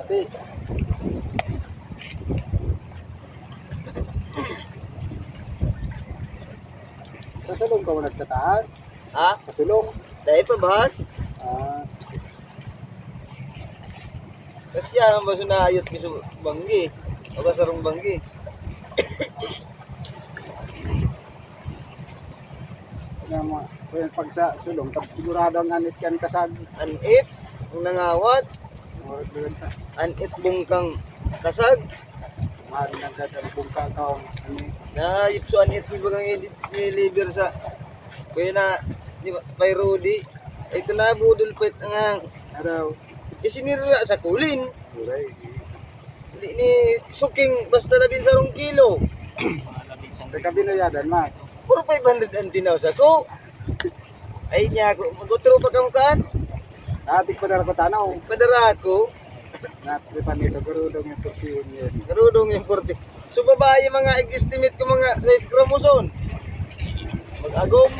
Pati. Sa sulong ka mo nagtatahan? Ha? Sa sulong? Dahil pa bahas? Ah, Kasi yan ang baso na ayot kiso banggi. O sarong banggi. kaya mo, kaya pag sa sulong, sigurado ang anit kan kasag. Anit, ang nangawat, Murag lang ta. anit bungkang kasag. Mahal ng dadalbong kakaw. Na ipso anit mo bagang niliver sa kaya na di ba kay Rudy. Ito na budol pa ang Araw. isinira sa kulin. Uray. Hindi ni suking basta labing sarong kilo. Sa kabinayadan, ma. Puro 500 ang tinaw sa ko. Ay niya ako, magutro pa kamukaan. Atik pa dara ko tanaw. Padara ako, Natripan nito, garudong yung tukiyon yun. karudong yung 40. So babae mga estimate ko mga 6 kromoson. Mag-agom.